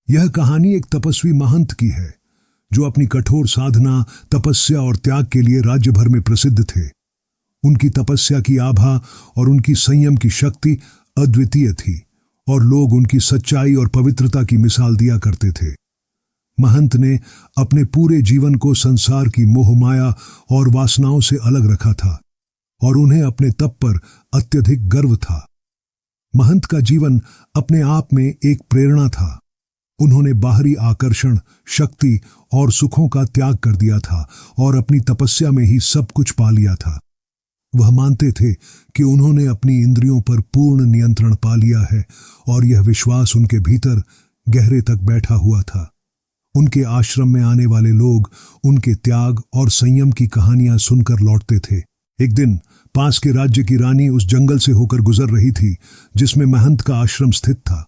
यह कहानी एक तपस्वी महंत की है जो अपनी कठोर साधना, तपस्या और त्याग के लिए राज्य भर में प्रसिद्ध थे। उनकी तपस्या की आभा और उनकी संयम की शक्ति अद्वितीय थी और लोग उनकी सच्चाई और पवित्रता की मिसाल दिया करते थे। महंत ने अपने पूरे जीवन को संसार की मोह माया और वासनाओं से अलग रखा था और उन्हें अपने तप पर अत्यधिक गर्व था। महंत का जीवन अपने आप में एक प्रेरणा था। उन्होंने बाहरी आकर्षण, शक्ति और सुखों का त्याग कर दिया था और अपनी तपस्या में ही सब कुछ पा लिया था। वह मानते थे कि उन्होंने अपनी इंद्रियों पर पूर्ण नियंत्रण पा लिया है और यह विश्वास उनके भीतर गहरे तक बैठा हुआ था। उनके आश्रम में आने वाले लोग उनके त्याग और संयम की कहानियां सुनकर लौटते थे। एक दिन पास के राज्य की रानी उस जंगल से होकर गुजर रही थी जिसमें महंत का आश्रम स्थित था।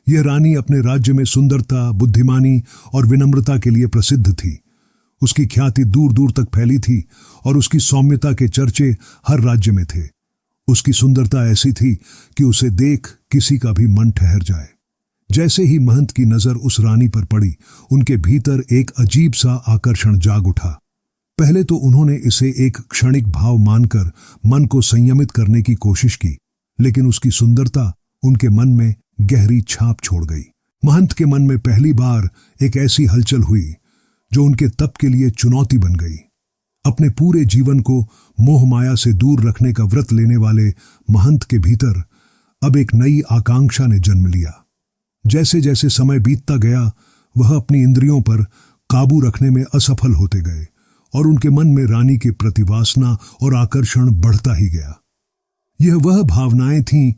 यह रानी अपने राज्य में सुंदरता, बुद्धिमानी और विनम्रता के लिए प्रसिद्ध थी। उसकी ख्याति दूर दूर तक फैली थी और उसकी सौम्यता के चर्चे हर राज्य में थे। उसकी सुंदरता ऐसी थी कि उसे देख किसी का भी मन ठहर जाए। जैसे ही महंत की नजर उस रानी पर पड़ी, उनके भीतर एक अजीब सा आकर्षण जाग उठा। पहले तो उन्होंने इसे एक क्षणिक भाव मानकर मन को संयमित करने की कोशिश की, लेकिन उसकी सुंदरता उनके मन में गहरी छाप छोड़ गई। महंत के मन में पहली बार एक ऐसी हलचल हुई जो उनके तप के लिए चुनौती बन गई। अपने पूरे जीवन को मोह माया से दूर रखने का व्रत लेने वाले महंत के भीतर अब एक नई आकांक्षा ने जन्म लिया। जैसे जैसे समय बीतता गया, वह अपनी इंद्रियों पर काबू रखने में असफल होते गए और उनके मन में रानी के प्रति वासना और आकर्षण बढ़ता ही गया। यह वह भावनाएं थीं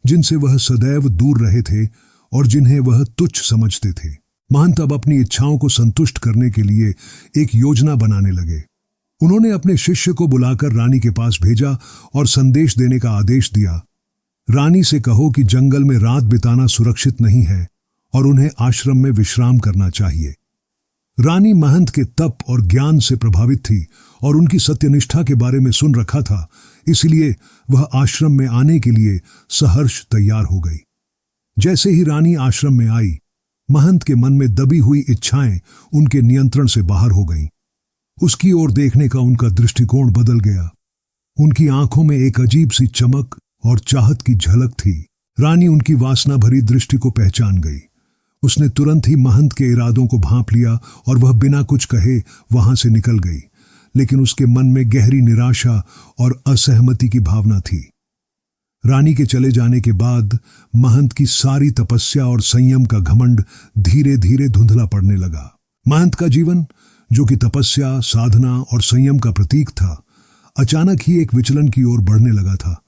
जिनसे वह सदैव दूर रहे थे और जिन्हें वह तुच्छ समझते थे। महंत अब अपनी इच्छाओं को संतुष्ट करने के लिए एक योजना बनाने लगे। उन्होंने अपने शिष्य को बुलाकर रानी के पास भेजा और संदेश देने का आदेश दिया। रानी से कहो कि जंगल में रात बिताना सुरक्षित नहीं है और उन्हें आश्रम में विश्राम करना चाहिए। रानी महंत के तप और ज्ञान से प्रभावित थी और उनकी सत्यनिष्ठा के बारे में सुन रखा था, इसलिए वह आश्रम में आने के लिए सहर्ष तैयार हो गई। जैसे ही रानी आश्रम में आई, महंत के मन में दबी हुई इच्छाएं उनके नियंत्रण से बाहर हो गईं। उसकी ओर देखने का उनका दृष्टिकोण बदल गया। उनकी आंखों में एक अजीब सी चमक और चाहत की झलक थी। रानी उनकी वासना भरी दृष्टि को पहचान गई। उसने तुरंत ही महंत के इरादों को भांप लिया और वह बिना कुछ कहे वहां से निकल गई, लेकिन उसके मन में गहरी निराशा और असहमति की भावना थी। रानी के चले जाने के बाद महंत की सारी तपस्या और संयम का घमंड धीरे धीरे धुंधला पड़ने लगा। महंत का जीवन, जो कि तपस्या, साधना और संयम का प्रतीक था, अचानक ही एक विचलन की ओर बढ़ने लगा था।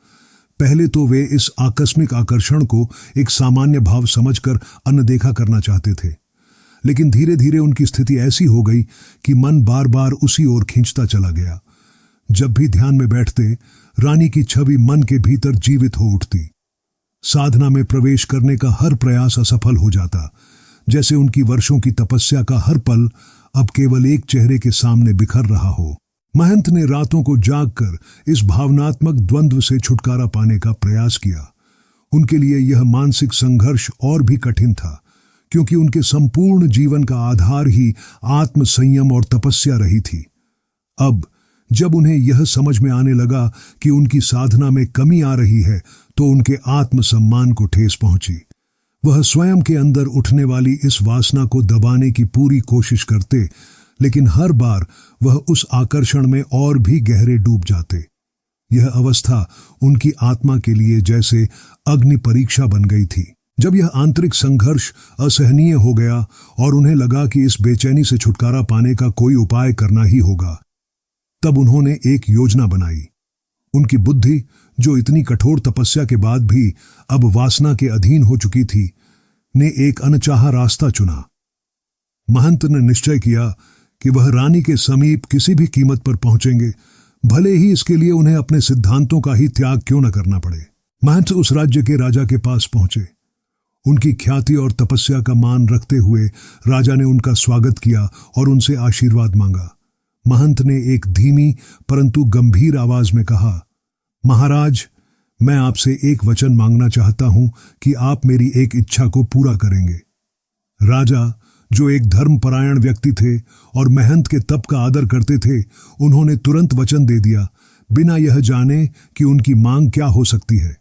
पहले तो वे इस आकस्मिक आकर्षण को एक सामान्य भाव समझकर अनदेखा करना चाहते थे, लेकिन धीरे धीरे उनकी स्थिति ऐसी हो गई कि मन बार बार उसी ओर खींचता चला गया। जब भी ध्यान में बैठते, रानी की छवि मन के भीतर जीवित हो उठती। साधना में प्रवेश करने का हर प्रयास असफल हो जाता, जैसे उनकी वर्षों की तपस्या का हर पल अब केवल एक चेहरे के सामने बिखर रहा हो। महंत ने रातों को जागकर इस भावनात्मक द्वंद्व से छुटकारा पाने का प्रयास किया। उनके लिए यह मानसिक संघर्ष और भी कठिन था, क्योंकि उनके संपूर्ण जीवन का आधार ही आत्म संयम और तपस्या रही थी। अब जब उन्हें यह समझ में आने लगा कि उनकी साधना में कमी आ रही है, तो उनके आत्मसम्मान को ठेस पहुंची। वह स्वयं के अंदर उठने वाली इस वासना को दबाने की पूरी कोशिश करते, लेकिन हर बार वह उस आकर्षण में और भी गहरे डूब जाते। यह अवस्था उनकी आत्मा के लिए जैसे अग्नि परीक्षा बन गई थी। जब यह आंतरिक संघर्ष असहनीय हो गया और उन्हें लगा कि इस बेचैनी से छुटकारा पाने का कोई उपाय करना ही होगा, तब उन्होंने एक योजना बनाई। उनकी बुद्धि, जो इतनी कठोर तपस्या के बाद भी अब वासना के अधीन हो चुकी थी, ने एक अनचाहा रास्ता चुना। महंत ने निश्चय किया कि वह रानी के समीप किसी भी कीमत पर पहुंचेंगे, भले ही इसके लिए उन्हें अपने सिद्धांतों का ही त्याग क्यों न करना पड़े। महंत उस राज्य के राजा के पास पहुंचे। उनकी ख्याति और तपस्या का मान रखते हुए राजा ने उनका स्वागत किया और उनसे आशीर्वाद मांगा। महंत ने एक धीमी परंतु गंभीर आवाज में कहा, महाराज, मैं आपसे एक वचन मांगना चाहता हूं कि आप मेरी एक इच्छा को पूरा करेंगे। राजा, जो एक धर्मपरायण व्यक्ति थे और महंत के तप का आदर करते थे, उन्होंने तुरंत वचन दे दिया, बिना यह जाने कि उनकी मांग क्या हो सकती है।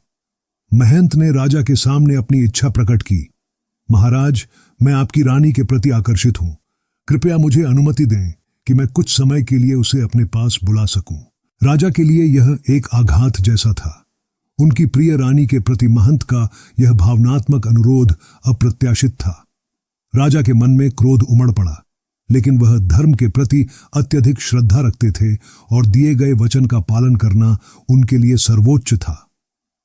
महंत ने राजा के सामने अपनी इच्छा प्रकट की। महाराज, मैं आपकी रानी के प्रति आकर्षित हूं। कृपया मुझे अनुमति दें कि मैं कुछ समय के लिए उसे अपने पास बुला सकूं। राजा के लिए यह एक आघात जैसा था। उनकी प्रिय रानी के प्रति महंत का यह भावनात्मक अनुरोध अप्रत्याशित था। राजा के मन में क्रोध उमड़ पड़ा, लेकिन वह धर्म के प्रति अत्यधिक श्रद्धा रखते थे और दिए गए वचन का पालन करना उनके लिए सर्वोच्च था।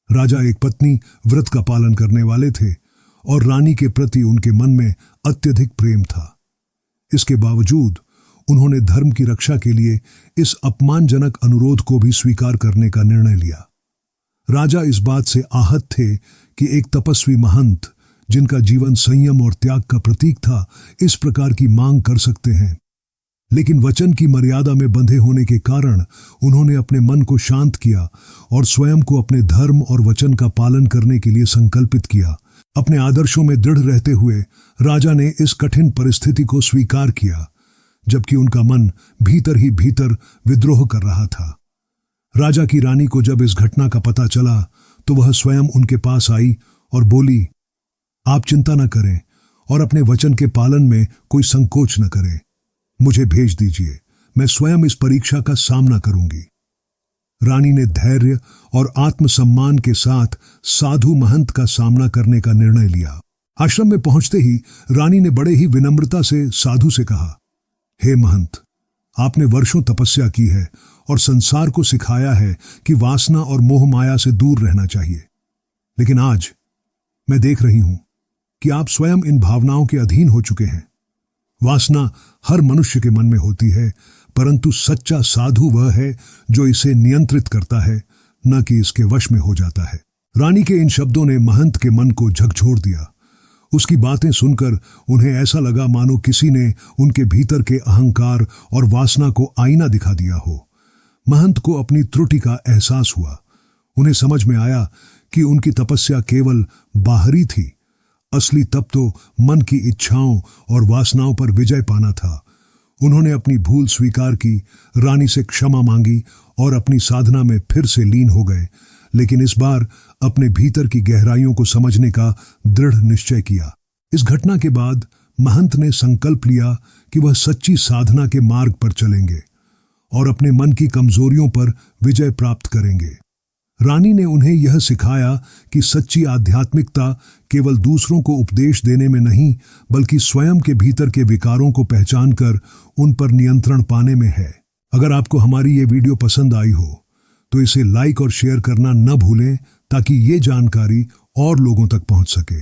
राजा एक पत्नी व्रत का पालन करने वाले थे और रानी के प्रति उनके मन में अत्यधिक प्रेम था। इसके बावजूद उन्होंने धर्म की रक्षा के लिए इस अपमानजनक अनुरोध को भी स्वीकार करने का निर्णय लिया। राजा इस बात से आहत थे कि एक तपस्वी महंत, जिनका जीवन संयम और त्याग का प्रतीक था, इस प्रकार की मांग कर सकते हैं। लेकिन वचन की मर्यादा में बंधे होने के कारण उन्होंने अपने मन को शांत किया और स्वयं को अपने धर्म और वचन का पालन करने के लिए संकल्पित किया। अपने आदर्शों में दृढ़ रहते हुए राजा ने इस कठिन परिस्थिति को स्वीकार किया, जबकि उनका मन भीतर ही भीतर विद्रोह कर रहा था। राजा की रानी को जब इस घटना का पता चला तो वह स्वयं उनके पास आई और बोली, आप चिंता न करें और अपने वचन के पालन में कोई संकोच न करें। मुझे भेज दीजिए, मैं स्वयं इस परीक्षा का सामना करूंगी। रानी ने धैर्य और आत्मसम्मान के साथ साधु महंत का सामना करने का निर्णय लिया। आश्रम में पहुंचते ही रानी ने बड़े ही विनम्रता से साधु से कहा, हे महंत, आपने वर्षों तपस्या की है और संसार को सिखाया है कि वासना और मोह माया से दूर रहना चाहिए। लेकिन आज मैं देख रही हूं कि आप स्वयं इन भावनाओं के अधीन हो चुके हैं। वासना हर मनुष्य के मन में होती है, परंतु सच्चा साधु वह है जो इसे नियंत्रित करता है, न कि इसके वश में हो जाता है। रानी के इन शब्दों ने महंत के मन को झकझोर दिया। उसकी बातें सुनकर उन्हें ऐसा लगा मानो किसी ने उनके भीतर के अहंकार और वासना को आईना दिखा दिया हो। महंत को अपनी त्रुटि का एहसास हुआ। उन्हें समझ में आया कि उनकी तपस्या केवल बाहरी थी, असली तप तो मन की इच्छाओं और वासनाओं पर विजय पाना था। उन्होंने अपनी भूल स्वीकार की, रानी से क्षमा मांगी और अपनी साधना में फिर से लीन हो गए, लेकिन इस बार अपने भीतर की गहराइयों को समझने का दृढ़ निश्चय किया। इस घटना के बाद महंत ने संकल्प लिया कि वह सच्ची साधना के मार्ग पर चलेंगे और अपने मन की कमजोरियों पर विजय प्राप्त करेंगे। रानी ने उन्हें यह सिखाया कि सच्ची आध्यात्मिकता केवल दूसरों को उपदेश देने में नहीं, बल्कि स्वयं के भीतर के विकारों को पहचानकर उन पर नियंत्रण पाने में है। अगर आपको हमारी ये वीडियो पसंद आई हो तो इसे लाइक और शेयर करना न भूलें, ताकि ये जानकारी और लोगों तक पहुंच सके।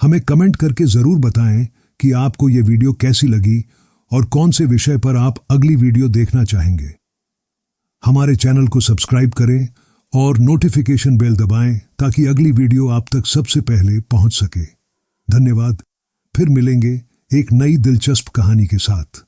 हमें कमेंट करके जरूर बताएं कि आपको ये वीडियो कैसी लगी और कौन से विषय पर आप अगली वीडियो देखना चाहेंगे। हमारे चैनल को सब्सक्राइब करें और नोटिफिकेशन बेल दबाएं ताकि अगली वीडियो आप तक सबसे पहले पहुंच सके। धन्यवाद। फिर मिलेंगे एक नई दिलचस्प कहानी के साथ।